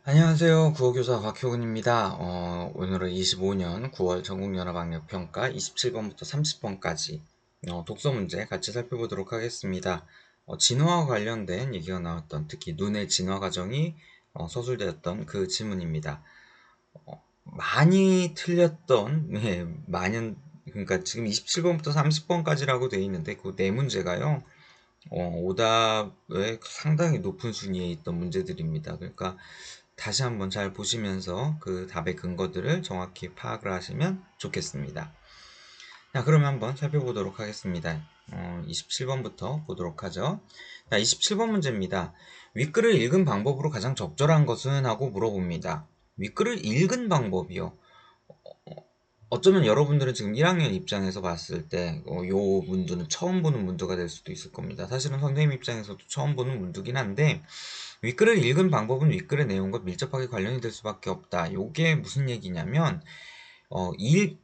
안녕하세요. 국어교사 곽효근입니다. 오늘은 25년 9월 전국연합학력평가 27번부터 30번까지 독서 문제 같이 살펴보도록 하겠습니다. 진화와 관련된 얘기가 나왔던 특히 눈의 진화 과정이 서술되었던 그 지문입니다. 많이 틀렸던 그러니까 지금 27번부터 30번까지라고 되어 있는데 그 네 문제가요. 오답의 상당히 높은 순위에 있던 문제들입니다. 그러니까 다시 한번 잘 보시면서 그 답의 근거들을 정확히 파악을 하시면 좋겠습니다. 자, 그러면 한번 살펴보도록 하겠습니다. 27번부터 보도록 하죠. 자, 27번 문제입니다. 윗글을 읽은 방법으로 가장 적절한 것은? 하고 물어봅니다. 윗글을 읽은 방법이요. 어쩌면 여러분들은 지금 1학년 입장에서 봤을 때 요 문두는 처음 보는 문두가 될 수도 있을 겁니다. 사실은 선생님 입장에서도 처음 보는 문두긴 한데 윗글을 읽은 방법은 윗글의 내용과 밀접하게 관련이 될 수밖에 없다. 요게 무슨 얘기냐면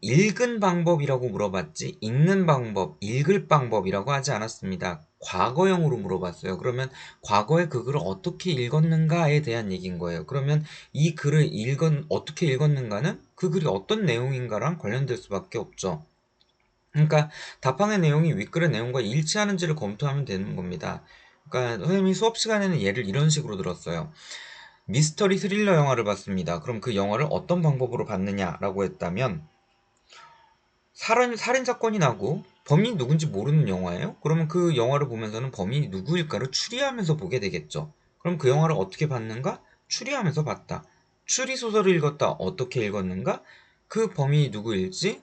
읽은 방법이라고 물어봤지 읽는 방법, 읽을 방법이라고 하지 않았습니다. 과거형으로 물어봤어요. 그러면 과거에 그 글을 어떻게 읽었는가에 대한 얘기인 거예요. 그러면 이 글을 어떻게 읽었는가는 그 글이 어떤 내용인가랑 관련될 수밖에 없죠. 그러니까 답항의 내용이 윗글의 내용과 일치하는지를 검토하면 되는 겁니다. 그러니까 선생님이 수업 시간에는 예를 이런 식으로 들었어요. 미스터리 스릴러 영화를 봤습니다. 그럼 그 영화를 어떤 방법으로 봤느냐라고 했다면 살인 사건이 나고 범인이 누군지 모르는 영화예요? 그러면 그 영화를 보면서는 범인이 누구일까를 추리하면서 보게 되겠죠. 그럼 그 영화를 어떻게 봤는가? 추리하면서 봤다. 추리 소설을 읽었다. 어떻게 읽었는가? 그 범인이 누구일지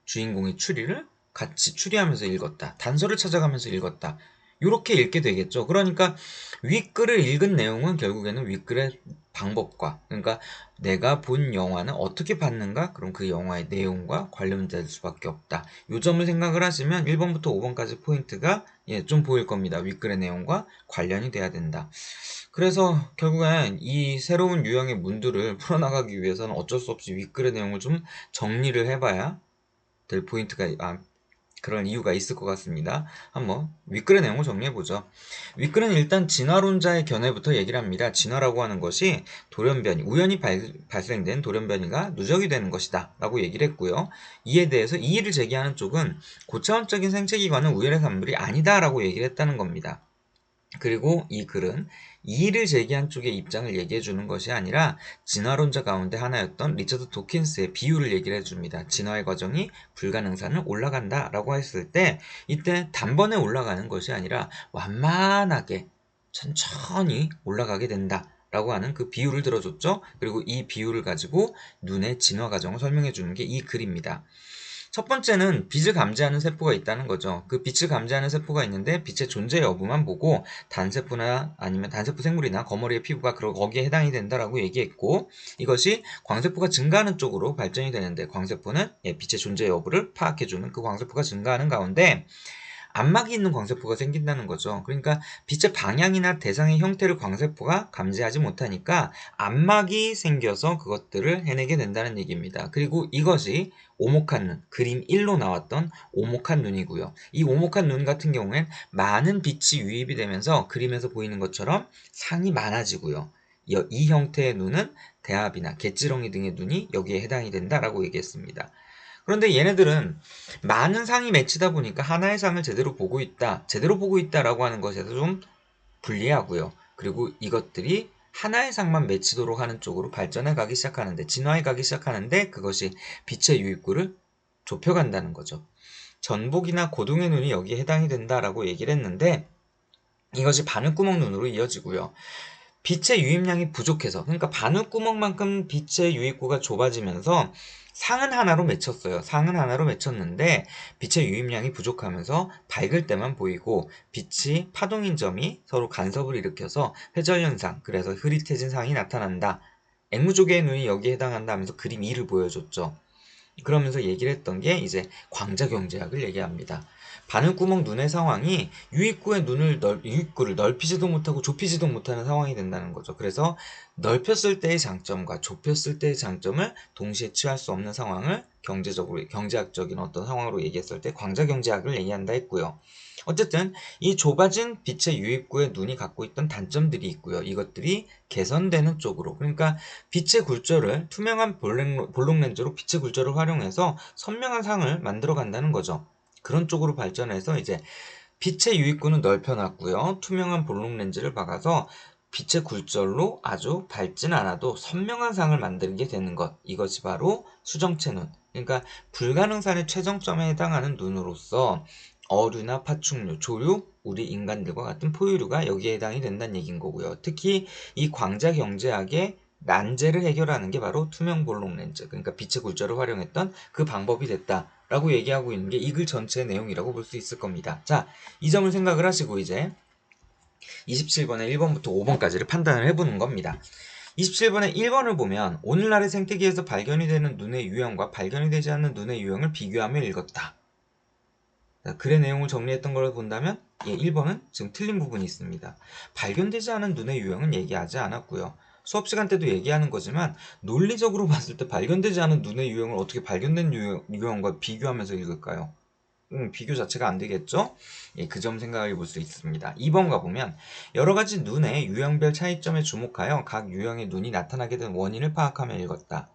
주인공의 추리를 같이 추리하면서 읽었다. 단서를 찾아가면서 읽었다. 이렇게 읽게 되겠죠. 그러니까 윗글을 읽은 내용은 결국에는 윗글의 방법과, 그러니까 내가 본 영화는 어떻게 봤는가? 그럼 그 영화의 내용과 관련될 수밖에 없다. 요 점을 생각을 하시면 1번부터 5번까지 포인트가 좀 보일 겁니다. 윗글의 내용과 관련이 돼야 된다. 그래서 결국엔 이 새로운 유형의 문두를 풀어나가기 위해서는 어쩔 수 없이 윗글의 내용을 좀 정리를 해봐야 될 그런 이유가 있을 것 같습니다. 한번 윗글의 내용을 정리해보죠. 윗글은 일단 진화론자의 견해부터 얘기를 합니다. 진화라고 하는 것이 우연히 발생된 돌연변이가 누적이 되는 것이다 라고 얘기를 했고요. 이에 대해서 이의를 제기하는 쪽은 고차원적인 생체기관은 우연의 산물이 아니다 라고 얘기를 했다는 겁니다. 그리고 이 글은 이의를 제기한 쪽의 입장을 얘기해 주는 것이 아니라 진화론자 가운데 하나였던 리처드 도킨스의 비유를 얘기를 해줍니다. 진화의 과정이 불가능산을 올라간다 라고 했을 때 이때 단번에 올라가는 것이 아니라 완만하게 천천히 올라가게 된다 라고 하는 그 비유를 들어줬죠. 그리고 이 비유를 가지고 눈의 진화 과정을 설명해 주는 게 이 글입니다. 첫 번째는 빛을 감지하는 세포가 있다는 거죠. 그 빛을 감지하는 세포가 있는데 빛의 존재 여부만 보고 단세포나 아니면 단세포 생물이나 거머리의 피부가 거기에 해당이 된다라고 얘기했고, 이것이 광세포가 증가하는 쪽으로 발전이 되는데 광세포는 빛의 존재 여부를 파악해주는 그 광세포가 증가하는 가운데 안막이 있는 광세포가 생긴다는 거죠. 그러니까 빛의 방향이나 대상의 형태를 광세포가 감지하지 못하니까 안막이 생겨서 그것들을 해내게 된다는 얘기입니다. 그리고 이것이 오목한 눈, 그림 1로 나왔던 오목한 눈이고요. 이 오목한 눈 같은 경우엔 많은 빛이 유입이 되면서 그림에서 보이는 것처럼 상이 많아지고요. 이 형태의 눈은 대합이나 갯지렁이 등의 눈이 여기에 해당이 된다라고 얘기했습니다. 그런데 얘네들은 많은 상이 맺히다 보니까 하나의 상을 제대로 보고 있다라고 하는 것에서 좀 불리하고요. 그리고 이것들이 하나의 상만 맺히도록 하는 쪽으로 발전해 가기 시작하는데, 진화해 가기 시작하는데 그것이 빛의 유입구를 좁혀간다는 거죠. 전복이나 고둥의 눈이 여기에 해당이 된다라고 얘기를 했는데 이것이 바늘구멍 눈으로 이어지고요. 빛의 유입량이 부족해서, 그러니까 바늘구멍만큼 빛의 유입구가 좁아지면서 상은 하나로 맺혔어요. 상은 하나로 맺혔는데 빛의 유입량이 부족하면서 밝을 때만 보이고 빛이 파동인 점이 서로 간섭을 일으켜서 회절현상, 그래서 흐릿해진 상이 나타난다. 앵무조개의 눈이 여기에 해당한다 하면서 그림 2를 보여줬죠. 그러면서 얘기를 했던 게 이제 광자경제학을 얘기합니다. 바늘구멍 눈의 상황이 유입구를 넓히지도 못하고 좁히지도 못하는 상황이 된다는 거죠. 그래서 넓혔을 때의 장점과 좁혔을 때의 장점을 동시에 취할 수 없는 상황을 경제학적인 어떤 상황으로 얘기했을 때 광자경제학을 얘기한다 했고요. 어쨌든 이 좁아진 빛의 유입구의 눈이 갖고 있던 단점들이 있고요. 이것들이 개선되는 쪽으로, 그러니까 빛의 굴절을 투명한 볼록 렌즈로 빛의 굴절을 활용해서 선명한 상을 만들어 간다는 거죠. 그런 쪽으로 발전해서 이제 빛의 유입구는 넓혀놨고요. 투명한 볼록 렌즈를 박아서 빛의 굴절로 아주 밝진 않아도 선명한 상을 만들게 되는 것. 이것이 바로 수정체 눈. 그러니까 불가능산의 최정점에 해당하는 눈으로서 어류나 파충류, 조류, 우리 인간들과 같은 포유류가 여기에 해당이 된다는 얘기인 거고요. 특히 이 광자 경제학의 난제를 해결하는 게 바로 투명 볼록 렌즈, 그러니까 빛의 굴절을 활용했던 그 방법이 됐다라고 얘기하고 있는 게 이 글 전체의 내용이라고 볼 수 있을 겁니다. 자, 이 점을 생각을 하시고 이제 27번에 1번부터 5번까지를 판단을 해보는 겁니다. 27번에 1번을 보면 오늘날의 생태계에서 발견이 되는 눈의 유형과 발견이 되지 않는 눈의 유형을 비교하며 읽었다. 글의 내용을 정리했던 걸 본다면 1번은 지금 틀린 부분이 있습니다. 발견되지 않은 눈의 유형은 얘기하지 않았고요. 수업 시간 때도 얘기하는 거지만 논리적으로 봤을 때 발견되지 않은 눈의 유형을 어떻게 발견된 유형과 비교하면서 읽을까요? 비교 자체가 안 되겠죠? 그 점 생각해 볼 수 있습니다. 2번 가보면 여러 가지 눈의 유형별 차이점에 주목하여 각 유형의 눈이 나타나게 된 원인을 파악하며 읽었다.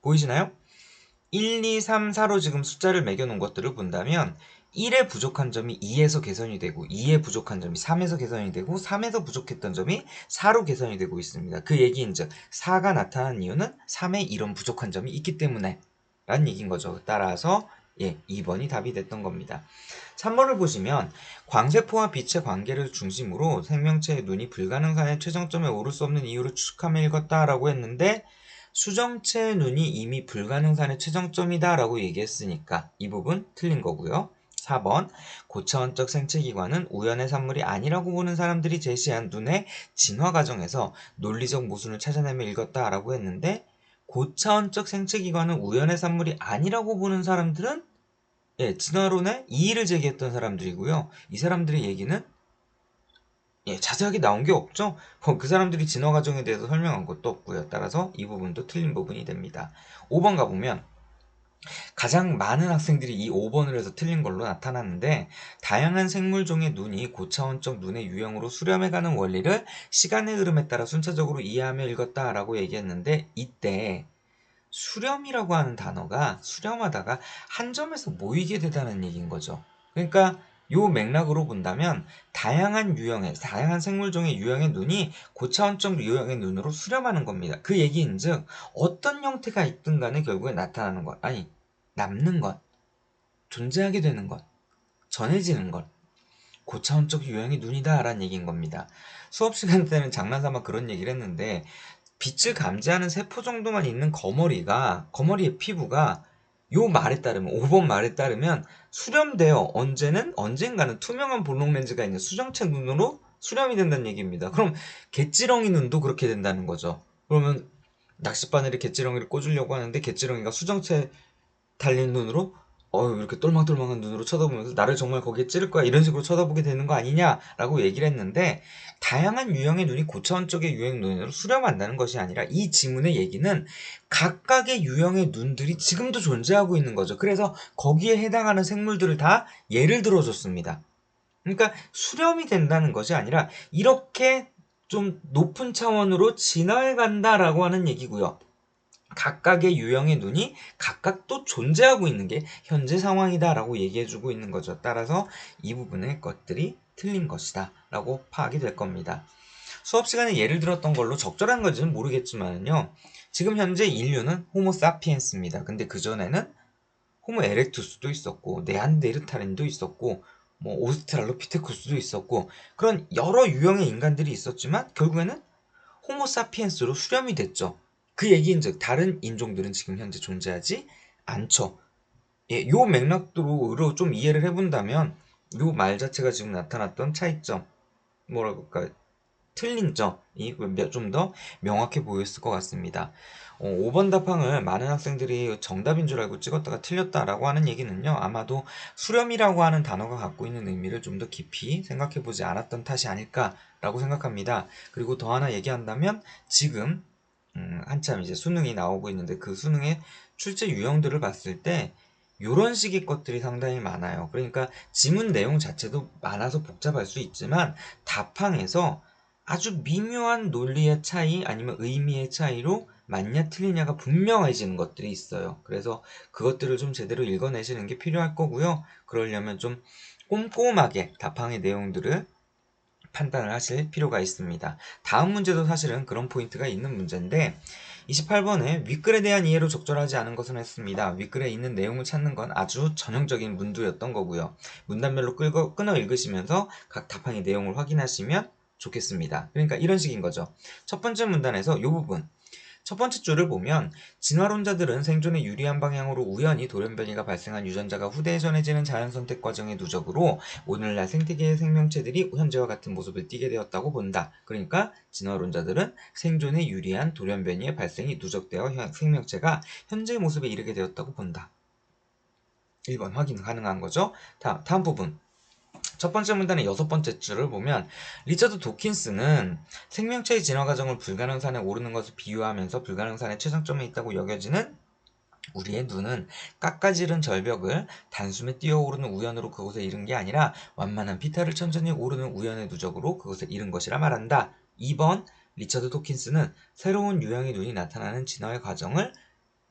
보이시나요? 1, 2, 3, 4로 지금 숫자를 매겨놓은 것들을 본다면 1에 부족한 점이 2에서 개선이 되고 2에 부족한 점이 3에서 개선이 되고 3에서 부족했던 점이 4로 개선이 되고 있습니다. 그 얘기인즉 4가 나타난 이유는 3에 이런 부족한 점이 있기 때문에 라는 얘기인 거죠. 따라서 2번이 답이 됐던 겁니다. 3번을 보시면 광세포와 빛의 관계를 중심으로 생명체의 눈이 불가능산의 최정점에 오를 수 없는 이유를 추측하며 읽었다라고 했는데 수정체의 눈이 이미 불가능산의 최정점이다 라고 얘기했으니까 이 부분 틀린 거고요. 4번 고차원적 생체기관은 우연의 산물이 아니라고 보는 사람들이 제시한 눈의 진화 과정에서 논리적 모순을 찾아내며 읽었다 라고 했는데 고차원적 생체기관은 우연의 산물이 아니라고 보는 사람들은 진화론에 이의를 제기했던 사람들이고요. 이 사람들의 얘기는 자세하게 나온 게 없죠. 그 사람들이 진화 과정에 대해서 설명한 것도 없고요. 따라서 이 부분도 틀린 부분이 됩니다. 5번 가보면 가장 많은 학생들이 이 5번을 해서 틀린 걸로 나타났는데 다양한 생물종의 눈이 고차원적 눈의 유형으로 수렴해가는 원리를 시간의 흐름에 따라 순차적으로 이해하며 읽었다라고 얘기했는데 이때 수렴이라고 하는 단어가 수렴하다가 한 점에서 모이게 되다는 얘기인 거죠. 그러니까 요 맥락으로 본다면 다양한 생물종의 유형의 눈이 고차원적 유형의 눈으로 수렴하는 겁니다. 그 얘기인즉 어떤 형태가 있든 간에 결국에 나타나는 것, 아니 남는 것, 존재하게 되는 것, 전해지는 것, 고차원적 유형의 눈이다 라는 얘기인 겁니다. 수업 시간 때는 장난삼아 그런 얘기를 했는데 빛을 감지하는 세포 정도만 있는 거머리의 피부가 요 말에 따르면 5번 말에 따르면 수렴되어 언젠가는 투명한 볼록 렌즈가 있는 수정체 눈으로 수렴이 된다는 얘기입니다. 그럼 개찌렁이 눈도 그렇게 된다는 거죠. 그러면 낚싯바늘에 개찌렁이를 꽂으려고 하는데 개찌렁이가 수정체 달린 눈으로 이렇게 똘망똘망한 눈으로 쳐다보면서 나를 정말 거기에 찌를 거야 이런 식으로 쳐다보게 되는 거 아니냐라고 얘기를 했는데 다양한 유형의 눈이 고차원적의 유형 눈으로 수렴한다는 것이 아니라 이 지문의 얘기는 각각의 유형의 눈들이 지금도 존재하고 있는 거죠. 그래서 거기에 해당하는 생물들을 다 예를 들어줬습니다. 그러니까 수렴이 된다는 것이 아니라 이렇게 좀 높은 차원으로 진화해 간다라고 하는 얘기고요. 각각의 유형의 눈이 각각 또 존재하고 있는 게 현재 상황이다라고 얘기해주고 있는 거죠. 따라서 이 부분의 것들이 틀린 것이다 라고 파악이 될 겁니다. 수업 시간에 예를 들었던 걸로 적절한 건지는 모르겠지만요. 지금 현재 인류는 호모 사피엔스입니다. 근데 그전에는 호모 에렉투스도 있었고 네안데르탈인도 있었고 뭐 오스트랄로피테쿠스도 있었고 그런 여러 유형의 인간들이 있었지만 결국에는 호모 사피엔스로 수렴이 됐죠. 그 얘기인즉 다른 인종들은 지금 현재 존재하지 않죠. 요 맥락으로 좀 이해를 해본다면 요 말 자체가 지금 나타났던 차이점 뭐라 그럴까 틀린 점이 좀 더 명확해 보였을 것 같습니다. 5번 답항을 많은 학생들이 정답인 줄 알고 찍었다가 틀렸다라고 하는 얘기는요. 아마도 수렴이라고 하는 단어가 갖고 있는 의미를 좀 더 깊이 생각해 보지 않았던 탓이 아닐까라고 생각합니다. 그리고 더 하나 얘기한다면 지금 한참 이제 수능이 나오고 있는데 그 수능의 출제 유형들을 봤을 때 요런 식의 것들이 상당히 많아요. 그러니까 지문 내용 자체도 많아서 복잡할 수 있지만 답항에서 아주 미묘한 논리의 차이 아니면 의미의 차이로 맞냐 틀리냐가 분명해지는 것들이 있어요. 그래서 그것들을 좀 제대로 읽어내시는 게 필요할 거고요. 그러려면 좀 꼼꼼하게 답항의 내용들을 판단을 하실 필요가 있습니다. 다음 문제도 사실은 그런 포인트가 있는 문제인데 28번에 윗글에 대한 이해로 적절하지 않은 것은 했습니다. 윗글에 있는 내용을 찾는 건 아주 전형적인 문두였던 거고요. 문단별로 끊어 읽으시면서 각 답항의 내용을 확인하시면 좋겠습니다. 그러니까 이런 식인 거죠. 첫 번째 문단에서 이 부분 첫 번째 줄을 보면 진화론자들은 생존에 유리한 방향으로 우연히 돌연변이가 발생한 유전자가 후대에 전해지는 자연선택 과정의 누적으로 오늘날 생태계의 생명체들이 현재와 같은 모습을 띠게 되었다고 본다. 그러니까 진화론자들은 생존에 유리한 돌연변이의 발생이 누적되어 생명체가 현재의 모습에 이르게 되었다고 본다. 1번 확인 가능한 거죠. 다음 부분 첫 번째 문단의 여섯 번째 줄을 보면 리처드 도킨스는 생명체의 진화 과정을 불가능산에 오르는 것을 비유하면서 불가능산의 최상점에 있다고 여겨지는 우리의 눈은 깎아지른 절벽을 단숨에 뛰어오르는 우연으로 그곳에 이른 게 아니라 완만한 비탈을 천천히 오르는 우연의 누적으로 그곳에 이른 것이라 말한다. 2번 리처드 도킨스는 새로운 유형의 눈이 나타나는 진화의 과정을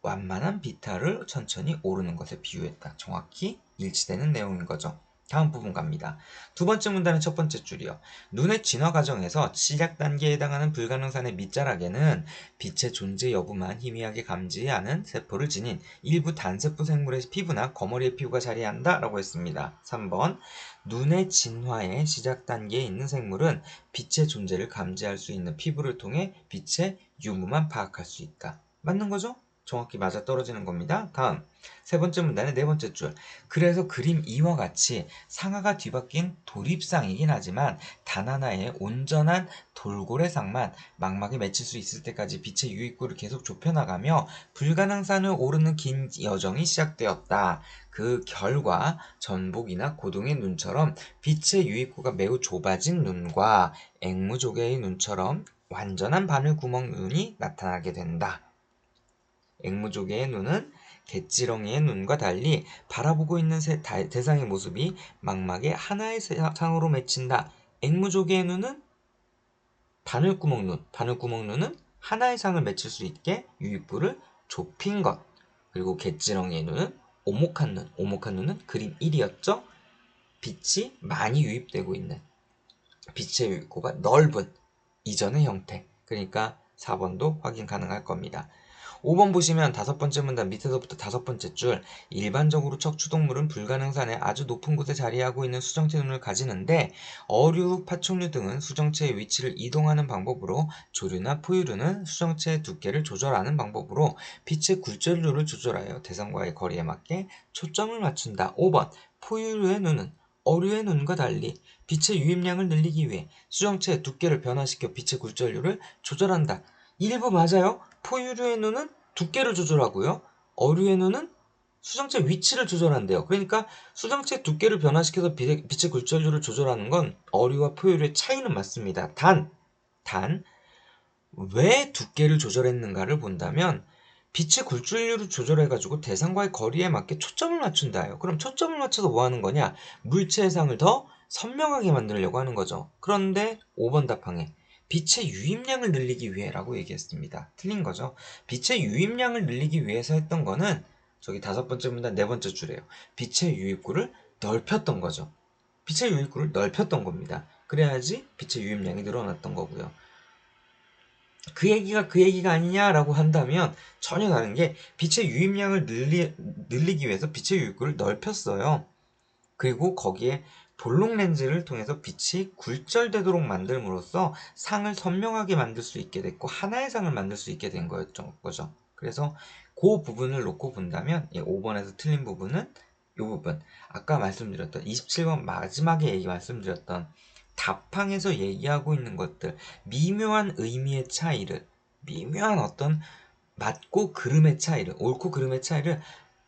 완만한 비탈을 천천히 오르는 것에 비유했다. 정확히 일치되는 내용인 거죠. 다음 부분 갑니다. 두 번째 문단의 첫 번째 줄이요. 눈의 진화 과정에서 시작 단계에 해당하는 불가능산의 밑자락에는 빛의 존재 여부만 희미하게 감지하는 세포를 지닌 일부 단세포 생물의 피부나 거머리의 피부가 자리한다 라고 했습니다. 3번 눈의 진화의 시작 단계에 있는 생물은 빛의 존재를 감지할 수 있는 피부를 통해 빛의 유무만 파악할 수 있다. 맞는 거죠? 정확히 맞아떨어지는 겁니다. 다음 세 번째 문단의 네 번째 줄 그래서 그림 2와 같이 상하가 뒤바뀐 도립상이긴 하지만 단 하나의 온전한 돌고래상만 망막에 맺힐 수 있을 때까지 빛의 유입구를 계속 좁혀나가며 불가능산을 오르는 긴 여정이 시작되었다. 그 결과 전복이나 고동의 눈처럼 빛의 유입구가 매우 좁아진 눈과 앵무조개의 눈처럼 완전한 바늘구멍 눈이 나타나게 된다. 앵무조개의 눈은 갯지렁이의 눈과 달리 바라보고 있는 대상의 모습이 망막에 하나의 상으로 맺힌다. 앵무조개의 눈은 바늘구멍 눈은 하나의 상을 맺힐 수 있게 유입부를 좁힌 것. 그리고 갯지렁이의 눈은 오목한 눈은 그림 1이었죠. 빛이 많이 유입되고 있는 빛의 유입구가 넓은 이전의 형태. 그러니까 4번도 확인 가능할 겁니다. 5번 보시면 다섯 번째 문단 밑에서부터 다섯 번째 줄 일반적으로 척추동물은 불가능산의 아주 높은 곳에 자리하고 있는 수정체 눈을 가지는데 어류, 파충류 등은 수정체의 위치를 이동하는 방법으로 조류나 포유류는 수정체의 두께를 조절하는 방법으로 빛의 굴절률을 조절하여 대상과의 거리에 맞게 초점을 맞춘다. 5번 포유류의 눈은 어류의 눈과 달리 빛의 유입량을 늘리기 위해 수정체의 두께를 변화시켜 빛의 굴절률을 조절한다. 일부 맞아요. 포유류의 눈은 두께를 조절하고요. 어류의 눈은 수정체 위치를 조절한대요. 그러니까 수정체 두께를 변화시켜서 빛의 굴절률을 조절하는 건 어류와 포유류의 차이는 맞습니다. 단, 왜 두께를 조절했는가를 본다면 빛의 굴절률을 조절해가지고 대상과의 거리에 맞게 초점을 맞춘다요. 그럼 초점을 맞춰서 뭐 하는 거냐? 물체 해상을 더 선명하게 만들려고 하는 거죠. 그런데 5번 답항에 빛의 유입량을 늘리기 위해라고 얘기했습니다. 틀린 거죠. 빛의 유입량을 늘리기 위해서 했던 거는 저기 다섯 번째 문단 네 번째 줄이에요. 빛의 유입구를 넓혔던 거죠. 빛의 유입구를 넓혔던 겁니다. 그래야지 빛의 유입량이 늘어났던 거고요. 그 얘기가 아니냐라고 한다면 전혀 다른 게 빛의 유입량을 늘리기 위해서 빛의 유입구를 넓혔어요. 그리고 거기에 볼록 렌즈를 통해서 빛이 굴절되도록 만들므로써 상을 선명하게 만들 수 있게 됐고 하나의 상을 만들 수 있게 된 거죠. 그래서 그 부분을 놓고 본다면 5번에서 틀린 부분은 이 부분 아까 말씀드렸던 27번 마지막에 말씀드렸던 답항에서 얘기하고 있는 것들, 미묘한 의미의 차이를, 미묘한 어떤 맞고 그름의 차이를, 옳고 그름의 차이를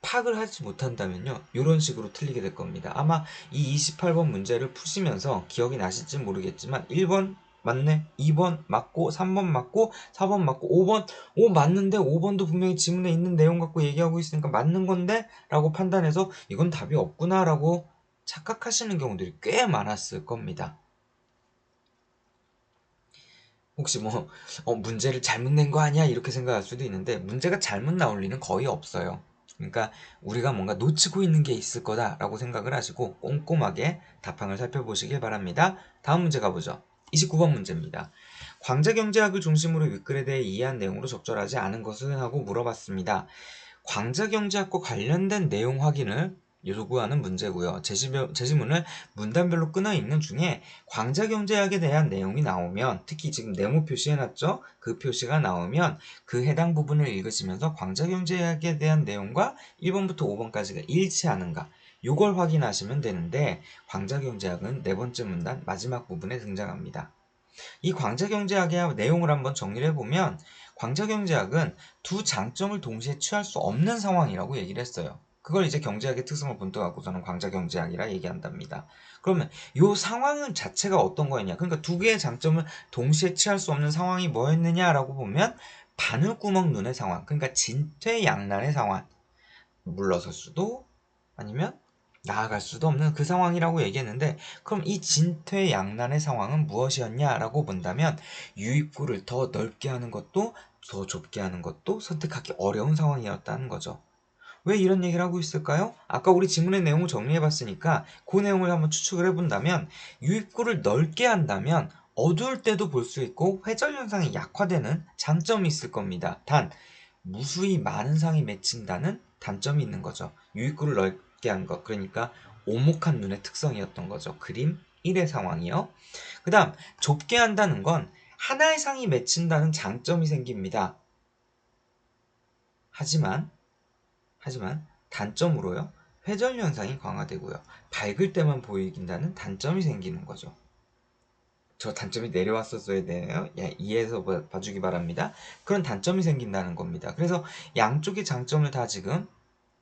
파악을 하지 못한다면요, 이런 식으로 틀리게 될 겁니다. 아마 이 28번 문제를 푸시면서 기억이 나실지 모르겠지만 1번 맞네, 2번 맞고, 3번 맞고, 4번 맞고, 5번 맞는데 5번도 분명히 지문에 있는 내용 갖고 얘기하고 있으니까 맞는 건데? 라고 판단해서 이건 답이 없구나 라고 착각하시는 경우들이 꽤 많았을 겁니다. 혹시 문제를 잘못 낸 거 아니야? 이렇게 생각할 수도 있는데, 문제가 잘못 나올 리는 거의 없어요. 그러니까 우리가 뭔가 놓치고 있는 게 있을 거다라고 생각을 하시고 꼼꼼하게 답항을 살펴보시길 바랍니다. 다음 문제 가보죠. 29번 문제입니다. 광자경제학을 중심으로 윗글에 대해 이해한 내용으로 적절하지 않은 것은? 하고 물어봤습니다. 광자경제학과 관련된 내용 확인을 요구하는 문제고요. 제시문을 문단별로 끊어 읽는 중에 광자경제학에 대한 내용이 나오면, 특히 지금 네모 표시해놨죠? 그 표시가 나오면 그 해당 부분을 읽으시면서 광자경제학에 대한 내용과 1번부터 5번까지가 일치하는가, 요걸 확인하시면 되는데, 광자경제학은 네 번째 문단 마지막 부분에 등장합니다. 이 광자경제학의 내용을 한번 정리를 해보면, 광자경제학은 두 장점을 동시에 취할 수 없는 상황이라고 얘기를 했어요. 그걸 이제 경제학의 특성을 본떠갖고서는 광자경제학이라 얘기한답니다. 그러면 이 상황은 자체가 어떤 거였냐? 그러니까 두 개의 장점을 동시에 취할 수 없는 상황이 뭐였느냐라고 보면, 바늘구멍 눈의 상황, 그러니까 진퇴양난의 상황, 물러설 수도 아니면 나아갈 수도 없는 그 상황이라고 얘기했는데, 그럼 이 진퇴양난의 상황은 무엇이었냐라고 본다면, 유입구를 더 넓게 하는 것도 더 좁게 하는 것도 선택하기 어려운 상황이었다는 거죠. 왜 이런 얘기를 하고 있을까요? 아까 우리 지문의 내용을 정리해봤으니까 그 내용을 한번 추측을 해본다면, 유입구를 넓게 한다면 어두울 때도 볼 수 있고 회전현상이 약화되는 장점이 있을 겁니다. 단 무수히 많은 상이 맺힌다는 단점이 있는 거죠. 유입구를 넓게 한 것, 그러니까 오목한 눈의 특성이었던 거죠. 그림 1의 상황이요. 그 다음 좁게 한다는 건 하나의 상이 맺힌다는 장점이 생깁니다. 하지만 단점으로요, 회전현상이 강화되고요, 밝을 때만 보이긴다는 단점이 생기는 거죠. 저 단점이 내려왔었어야 되네요. 예, 이해해서 봐주기 바랍니다. 그런 단점이 생긴다는 겁니다. 그래서 양쪽의 장점을 다 지금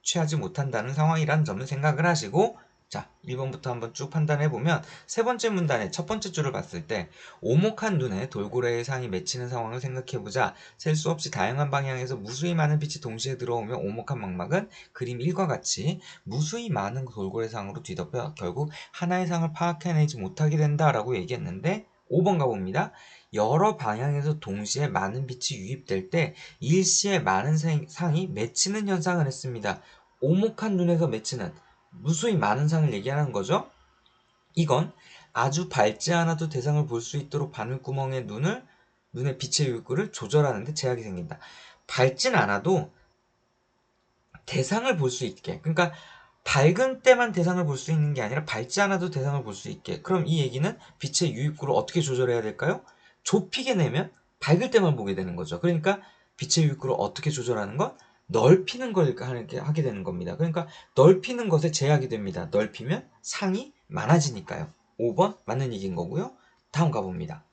취하지 못한다는 상황이라는 점을 생각을 하시고, 자, 1번부터 한번 쭉 판단해보면, 세 번째 문단의 첫 번째 줄을 봤을 때 오목한 눈에 돌고래의 상이 맺히는 상황을 생각해보자. 셀 수 없이 다양한 방향에서 무수히 많은 빛이 동시에 들어오며 오목한 망막은 그림 1과 같이 무수히 많은 돌고래 상으로 뒤덮여 결국 하나의 상을 파악해내지 못하게 된다라고 얘기했는데, 5번 가봅니다. 여러 방향에서 동시에 많은 빛이 유입될 때 일시에 많은 상이 맺히는 현상을 했습니다. 오목한 눈에서 맺히는 무수히 많은 상을 얘기하는 거죠. 이건 아주 밝지 않아도 대상을 볼 수 있도록 바늘구멍의 눈의 빛의 유입구를 조절하는 데 제약이 생긴다. 밝진 않아도 대상을 볼 수 있게, 그러니까 밝은 때만 대상을 볼 수 있는 게 아니라 밝지 않아도 대상을 볼 수 있게. 그럼 이 얘기는 빛의 유입구를 어떻게 조절해야 될까요? 좁히게 내면 밝을 때만 보게 되는 거죠. 그러니까 빛의 유입구를 어떻게 조절하는 것? 넓히는 걸 하게 되는 겁니다. 그러니까 넓히는 것에 제약이 됩니다. 넓히면 상이 많아지니까요. 5번 맞는 얘기인 거고요. 다음 가봅니다.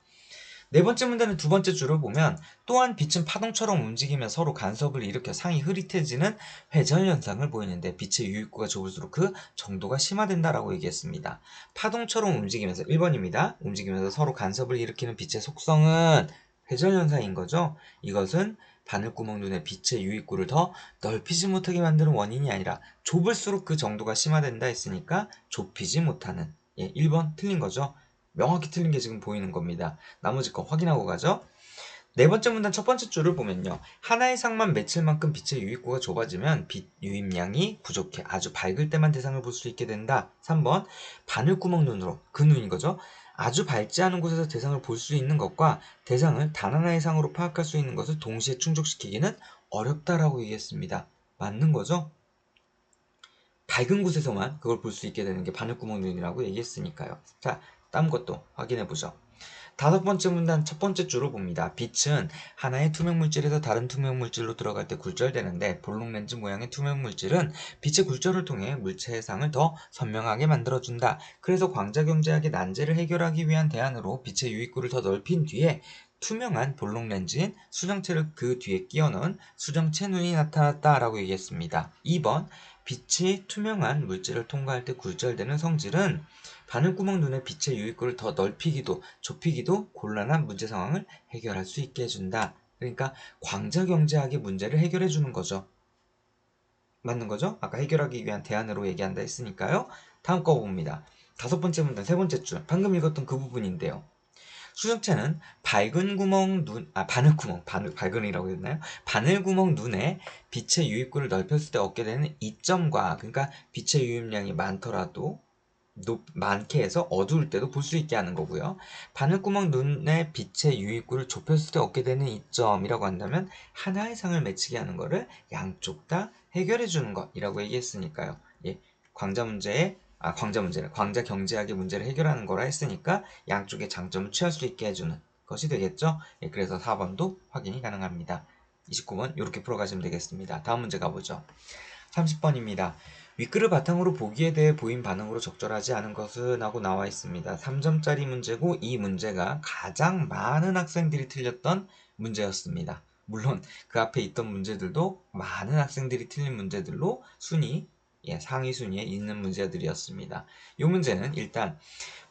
네 번째 문제는 두 번째 줄을 보면, 또한 빛은 파동처럼 움직이며 서로 간섭을 일으켜 상이 흐릿해지는 회전현상을 보이는데 빛의 유입구가 좁을수록 그 정도가 심화된다라고 얘기했습니다. 파동처럼 움직이면서 1번입니다. 움직이면서 서로 간섭을 일으키는 빛의 속성은 회전현상인 거죠. 이것은 바늘구멍 눈의 빛의 유입구를 더 넓히지 못하게 만드는 원인이 아니라 좁을수록 그 정도가 심화된다 했으니까 좁히지 못하는, 1번 틀린 거죠. 명확히 틀린 게 지금 보이는 겁니다. 나머지 거 확인하고 가죠. 네 번째 문단 첫 번째 줄을 보면요, 하나의 상만 맺힐 만큼 빛의 유입구가 좁아지면 빛 유입량이 부족해 아주 밝을 때만 대상을 볼 수 있게 된다. 3번 바늘구멍 눈으로, 그 눈인 거죠. 아주 밝지 않은 곳에서 대상을 볼 수 있는 것과 대상을 단 하나의 상으로 파악할 수 있는 것을 동시에 충족시키기는 어렵다라고 얘기했습니다. 맞는 거죠? 밝은 곳에서만 그걸 볼 수 있게 되는 게 바늘구멍 눈이라고 얘기했으니까요. 자, 다음 것도 확인해 보죠. 다섯 번째 문단 첫 번째 줄을 봅니다. 빛은 하나의 투명 물질에서 다른 투명 물질로 들어갈 때 굴절되는데 볼록 렌즈 모양의 투명 물질은 빛의 굴절을 통해 물체 해상을 더 선명하게 만들어준다. 그래서 광자경제학의 난제를 해결하기 위한 대안으로 빛의 유입구를 더 넓힌 뒤에 투명한 볼록 렌즈인 수정체를 그 뒤에 끼워 넣은 수정체 눈이 나타났다라고 얘기했습니다. 2번 빛이 투명한 물질을 통과할 때 굴절되는 성질은 바늘구멍 눈의 빛의 유입구를 더 넓히기도 좁히기도 곤란한 문제 상황을 해결할 수 있게 해준다. 그러니까 광자경제학의 문제를 해결해 주는 거죠. 맞는 거죠? 아까 해결하기 위한 대안으로 얘기한다 했으니까요. 다음 거 봅니다. 다섯 번째 문단 세 번째 줄 방금 읽었던 그 부분인데요. 수정체는 밝은 구멍 밝은이라고 했나요? 바늘구멍 눈에 빛의 유입구를 넓혔을 때 얻게 되는 이점과, 그러니까 빛의 유입량이 많더라도 많게 해서 어두울 때도 볼 수 있게 하는 거고요. 바늘구멍 눈의 빛의 유입구를 좁혔을 때 얻게 되는 이점이라고 한다면 하나의 상을 맺히게 하는 거를 양쪽 다 해결해 주는 것이라고 얘기했으니까요. 예, 광자 경제학의 문제를 해결하는 거라 했으니까 양쪽의 장점을 취할 수 있게 해주는 것이 되겠죠. 예, 그래서 4번도 확인이 가능합니다. 29번 이렇게 풀어가시면 되겠습니다. 다음 문제 가보죠. 30번입니다. 윗글을 바탕으로 보기에 대해 보인 반응으로 적절하지 않은 것은 하고 나와 있습니다. 3점짜리 문제고 이 문제가 가장 많은 학생들이 틀렸던 문제였습니다. 물론 그 앞에 있던 문제들도 많은 학생들이 틀린 문제들로 상위 순위에 있는 문제들이었습니다. 이 문제는 일단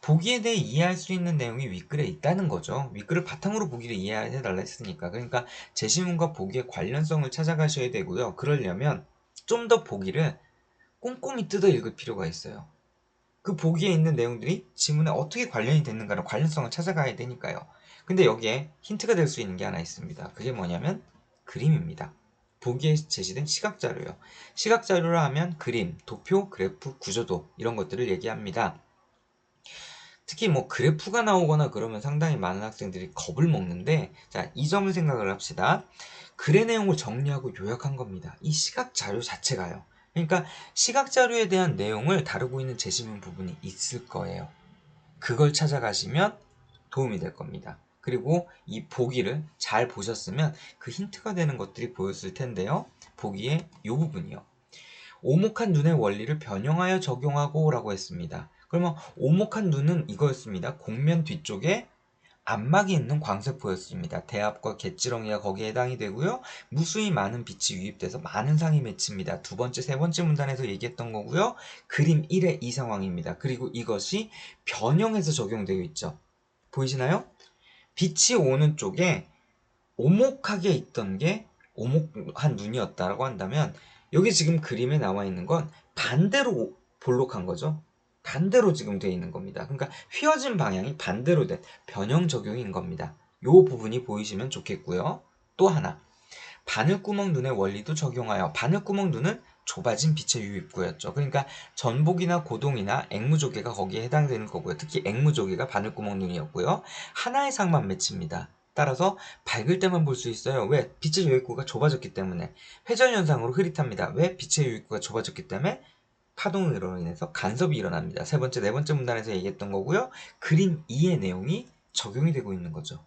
보기에 대해 이해할 수 있는 내용이 윗글에 있다는 거죠. 윗글을 바탕으로 보기를 이해해달라 했으니까. 그러니까 제시문과 보기의 관련성을 찾아가셔야 되고요. 그러려면 좀 더 보기를 꼼꼼히 뜯어 읽을 필요가 있어요. 그 보기에 있는 내용들이 지문에 어떻게 관련이 됐는가를 관련성을 찾아가야 되니까요. 근데 여기에 힌트가 될 수 있는 게 하나 있습니다. 그게 뭐냐면 그림입니다. 보기에 제시된 시각자료요. 시각자료라 하면 그림, 도표, 그래프, 구조도 이런 것들을 얘기합니다. 특히 뭐 그래프가 나오거나 그러면 상당히 많은 학생들이 겁을 먹는데, 자, 이 점을 생각을 합시다. 글의 내용을 정리하고 요약한 겁니다. 이 시각 자료 자체가요. 그러니까 시각 자료에 대한 내용을 다루고 있는 제시문 부분이 있을 거예요. 그걸 찾아가시면 도움이 될 겁니다. 그리고 이 보기를 잘 보셨으면 그 힌트가 되는 것들이 보였을 텐데요. 보기의 이 부분이요. 오목한 눈의 원리를 변형하여 적용하고 라고 했습니다. 그러면 오목한 눈은 이거였습니다. 곡면 뒤쪽에 안막이 있는 광세포였습니다. 대합과 갯지렁이가 거기에 해당이 되고요. 무수히 많은 빛이 유입돼서 많은 상이 맺힙니다. 두 번째, 세 번째 문단에서 얘기했던 거고요. 그림 1의 이 상황입니다. 그리고 이것이 변형해서 적용되어 있죠. 보이시나요? 빛이 오는 쪽에 오목하게 있던 게 오목한 눈이었다라고 한다면 여기 지금 그림에 나와 있는 건 반대로 볼록한 거죠. 반대로 지금 되어 있는 겁니다. 그러니까 휘어진 방향이 반대로 된 변형 적용인 겁니다. 이 부분이 보이시면 좋겠고요. 또 하나, 바늘구멍 눈의 원리도 적용하여, 바늘구멍 눈은 좁아진 빛의 유입구였죠. 그러니까 전복이나 고동이나 앵무조개가 거기에 해당되는 거고요. 특히 앵무조개가 바늘구멍 눈이었고요. 하나의 상만 맺힙니다. 따라서 밝을 때만 볼 수 있어요. 왜? 빛의 유입구가 좁아졌기 때문에. 회전현상으로 흐릿합니다. 왜? 빛의 유입구가 좁아졌기 때문에 파동으로 인해서 간섭이 일어납니다. 세 번째, 네 번째 문단에서 얘기했던 거고요. 그림 2의 내용이 적용이 되고 있는 거죠.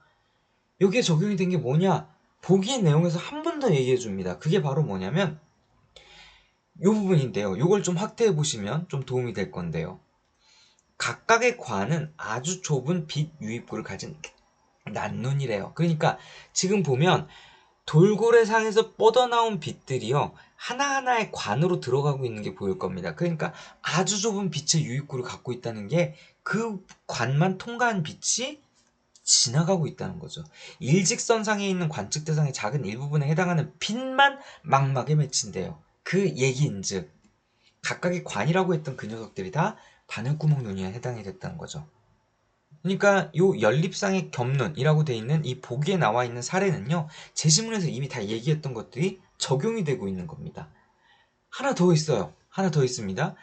여기에 적용이 된 게 뭐냐? 보기의 내용에서 한 번 더 얘기해 줍니다. 그게 바로 뭐냐면 이 부분인데요. 이걸 좀 확대해 보시면 좀 도움이 될 건데요. 각각의 관은 아주 좁은 빛 유입구를 가진 난눈이래요. 그러니까 지금 보면 돌고래상에서 뻗어나온 빛들이요, 하나하나의 관으로 들어가고 있는 게 보일 겁니다. 그러니까 아주 좁은 빛의 유입구를 갖고 있다는 게 그 관만 통과한 빛이 지나가고 있다는 거죠. 일직선상에 있는 관측 대상의 작은 일부분에 해당하는 빛만 망막에 맺힌대요. 그 얘기인즉 각각의 관이라고 했던 그 녀석들이 다 바늘구멍 눈이에 해당이 됐다는 거죠. 그러니까 요 연립상의 겹눈이라고 돼 있는 이 보기에 나와 있는 사례는요, 제시문에서 이미 다 얘기했던 것들이 적용이 되고 있는 겁니다. 하나 더 있어요. 하나 더 있습니다.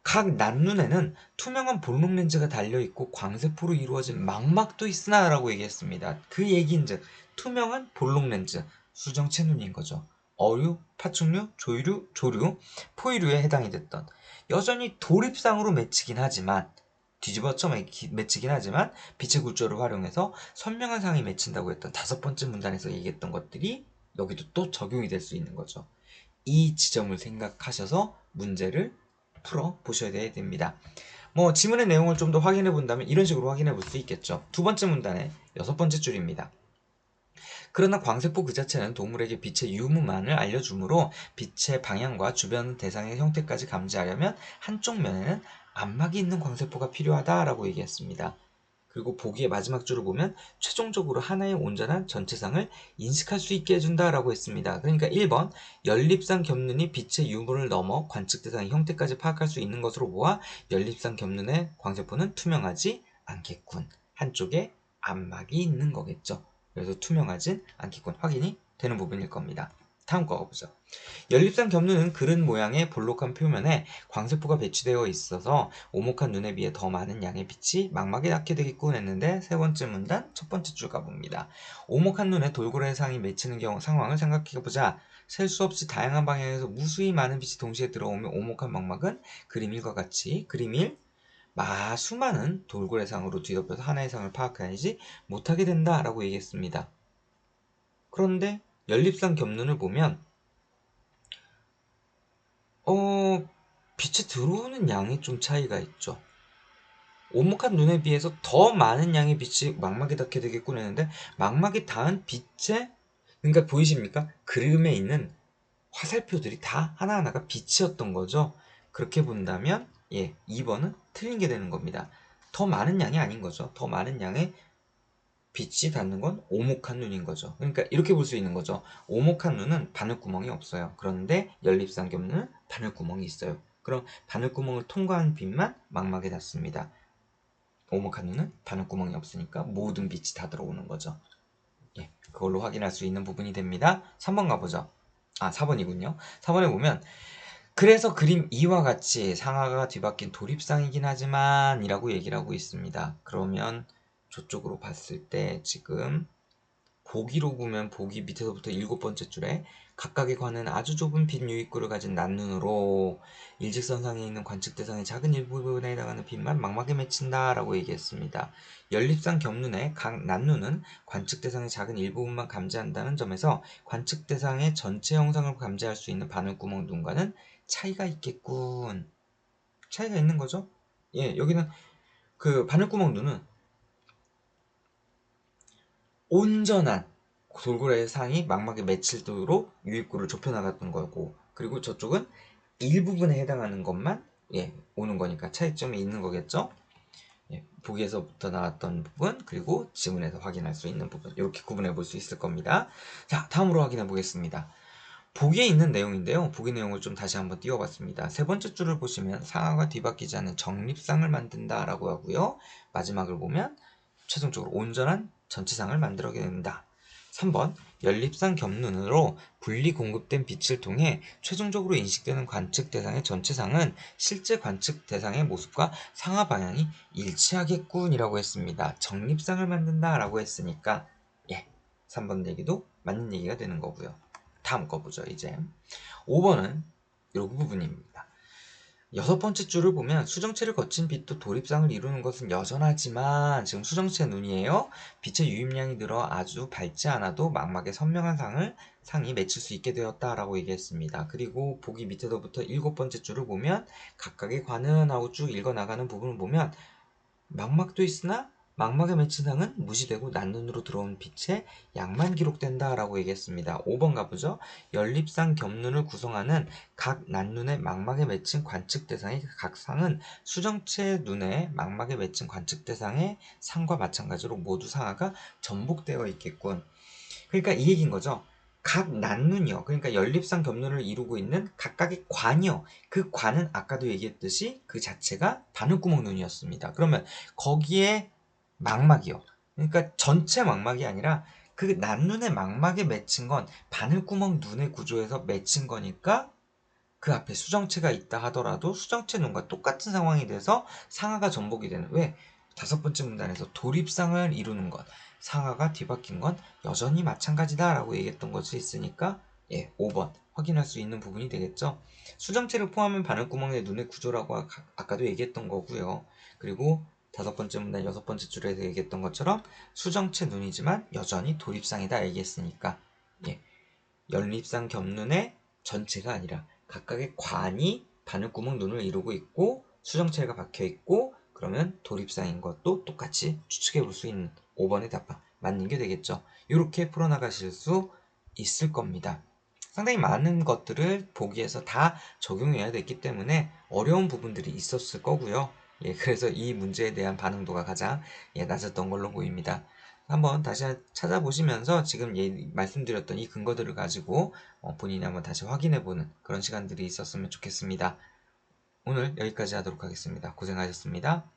각 난눈에는 투명한 볼록 렌즈가 달려있고 광세포로 이루어진 망막도 있으나 라고 얘기했습니다. 그 얘기인즉 투명한 볼록 렌즈, 수정체 눈인 거죠. 어류, 파충류, 조류, 포유류에 해당이 됐던, 여전히 돌입상으로 맺히긴 하지만 뒤집어쳐 맺히긴 하지만 빛의 굴절을 활용해서 선명한 상이 맺힌다고 했던 다섯 번째 문단에서 얘기했던 것들이 여기도 또 적용이 될 수 있는 거죠. 이 지점을 생각하셔서 문제를 풀어 보셔야 됩니다. 뭐 지문의 내용을 좀 더 확인해 본다면 이런 식으로 확인해 볼 수 있겠죠. 두 번째 문단의 여섯 번째 줄입니다. 그러나 광세포 그 자체는 동물에게 빛의 유무만을 알려주므로 빛의 방향과 주변 대상의 형태까지 감지하려면 한쪽 면에는 안막이 있는 광세포가 필요하다라고 얘기했습니다. 그리고 보기의 마지막 줄을 보면 최종적으로 하나의 온전한 전체상을 인식할 수 있게 해준다라고 했습니다. 그러니까 1번 연립상 겹눈이 빛의 유무를 넘어 관측 대상의 형태까지 파악할 수 있는 것으로 보아 연립상 겹눈의 광세포는 투명하지 않겠군. 한쪽에 안막이 있는 거겠죠. 그래서 투명하진 않겠군. 확인이 되는 부분일 겁니다. 다음 거 보죠. 연립상 겹눈은 그릇 모양의 볼록한 표면에 광세포가 배치되어 있어서 오목한 눈에 비해 더 많은 양의 빛이 망막에 닿게 되겠군 했는데 세 번째 문단 첫 번째 줄 가봅니다. 오목한 눈에 돌고래 상이 맺히는 경우 상황을 생각해보자. 셀 수 없이 다양한 방향에서 무수히 많은 빛이 동시에 들어오면 오목한 망막은 그림 1과 같이 그림 1 수많은 돌고래 상으로 뒤덮여서 하나의 상을 파악하지 못하게 된다라고 얘기했습니다. 그런데 연립상 겹눈을 보면 빛에 들어오는 양에 좀 차이가 있죠. 오목한 눈에 비해서 더 많은 양의 빛이 망막에 닿게 되겠군 했는데 망막에 닿은 빛에 그러니까 보이십니까? 그림에 있는 화살표들이 다 하나하나가 빛이었던 거죠. 그렇게 본다면 2번은 틀린 게 되는 겁니다. 더 많은 양이 아닌 거죠. 더 많은 양의 빛이 닿는 건 오목한 눈인 거죠. 그러니까 이렇게 볼 수 있는 거죠. 오목한 눈은 바늘구멍이 없어요. 그런데 연립상 겹눈은 바늘구멍이 있어요. 그럼 바늘구멍을 통과한 빛만 망막에 닿습니다. 오목한 눈은 바늘구멍이 없으니까 모든 빛이 다 들어오는 거죠. 그걸로 확인할 수 있는 부분이 됩니다. 3번 가보죠. 4번이군요. 4번에 보면 그래서 그림 2와 같이 상하가 뒤바뀐 도립상이긴 하지만 이라고 얘기를 하고 있습니다. 그러면 저쪽으로 봤을 때 지금 보기로 보면 보기 밑에서부터 7번째 줄에 각각에 관한 아주 좁은 빛 유입구를 가진 난눈으로 일직선상에 있는 관측 대상의 작은 일부분에 해당하는 빛만 망막에 맺힌다 라고 얘기했습니다. 연립상 겹눈의 각 난눈은 관측 대상의 작은 일부분만 감지한다는 점에서 관측 대상의 전체 형상을 감지할 수 있는 바늘구멍 눈과는 차이가 있겠군. 차이가 있는 거죠? 여기는 그 바늘구멍 눈은 온전한 돌고래의 상이 망막에 맺히도록 유입구를 좁혀나갔던 거고 그리고 저쪽은 일부분에 해당하는 것만 오는 거니까 차이점이 있는 거겠죠. 보기에서부터 나왔던 부분 그리고 지문에서 확인할 수 있는 부분 이렇게 구분해 볼 수 있을 겁니다. 자, 다음으로 확인해 보겠습니다. 보기에 있는 내용인데요. 보기 내용을 좀 다시 한번 띄워봤습니다. 세 번째 줄을 보시면 상하가 뒤바뀌지 않는 정립상을 만든다 라고 하고요. 마지막을 보면 최종적으로 온전한 전체상을 만들어게 된다. 3번 연립상 겹눈으로 분리 공급된 빛을 통해 최종적으로 인식되는 관측 대상의 전체상은 실제 관측 대상의 모습과 상하 방향이 일치하겠군 이라고 했습니다. 정립상을 만든다 라고 했으니까 3번 얘기도 맞는 얘기가 되는 거고요. 다음 거 보죠. 이제 5번은 이 부분입니다. 여섯 번째 줄을 보면 수정체를 거친 빛도 도립상을 이루는 것은 여전하지만 지금 수정체 눈이에요. 빛의 유입량이 늘어 아주 밝지 않아도 망막에 선명한 상이 맺힐 수 있게 되었다라고 얘기했습니다. 그리고 보기 밑에서부터 7번째 줄을 보면 각각의 관은 하고 쭉 읽어나가는 부분을 보면 망막도 있으나 망막에 맺힌 상은 무시되고 난눈으로 들어온 빛의 양만 기록된다 라고 얘기했습니다. 5번 가보죠. 연립상 겹눈을 구성하는 각 난눈의 망막에 맺힌 관측 대상의 각 상은 수정체 눈의 망막에 맺힌 관측 대상의 상과 마찬가지로 모두 상하가 전복되어 있겠군. 그러니까 이 얘기인 거죠. 각 난눈이요. 그러니까 연립상 겹눈을 이루고 있는 각각의 관이요. 그 관은 아까도 얘기했듯이 그 자체가 바늘구멍 눈이었습니다. 그러면 거기에 망막이요. 그러니까 전체 망막이 아니라 그 난눈의 망막에 맺힌 건 바늘구멍 눈의 구조에서 맺힌 거니까 그 앞에 수정체가 있다 하더라도 수정체 눈과 똑같은 상황이 돼서 상하가 전복이 되는 왜? 다섯 번째 문단에서 도립상을 이루는 것 상하가 뒤바뀐 건 여전히 마찬가지다 라고 얘기했던 것이 있으니까 5번 확인할 수 있는 부분이 되겠죠. 수정체를 포함한 바늘구멍의 눈의 구조라고 아까도 얘기했던 거고요. 그리고 5번째 문단 6번째 줄에서 얘기했던 것처럼 수정체 눈이지만 여전히 돌입상이다 얘기했으니까 예, 연립상 겹눈의 전체가 아니라 각각의 관이 바늘구멍 눈을 이루고 있고 수정체가 박혀 있고 그러면 돌입상인 것도 똑같이 추측해 볼 수 있는 5번의 답방 맞는 게 되겠죠. 이렇게 풀어나가실 수 있을 겁니다. 상당히 많은 것들을 보기에서 다 적용해야 됐기 때문에 어려운 부분들이 있었을 거고요. 예, 그래서 이 문제에 대한 반응도가 가장 낮았던 걸로 보입니다. 한번 다시 찾아보시면서 지금 말씀드렸던 이 근거들을 가지고 본인이 한번 다시 확인해보는 그런 시간들이 있었으면 좋겠습니다. 오늘 여기까지 하도록 하겠습니다. 고생하셨습니다.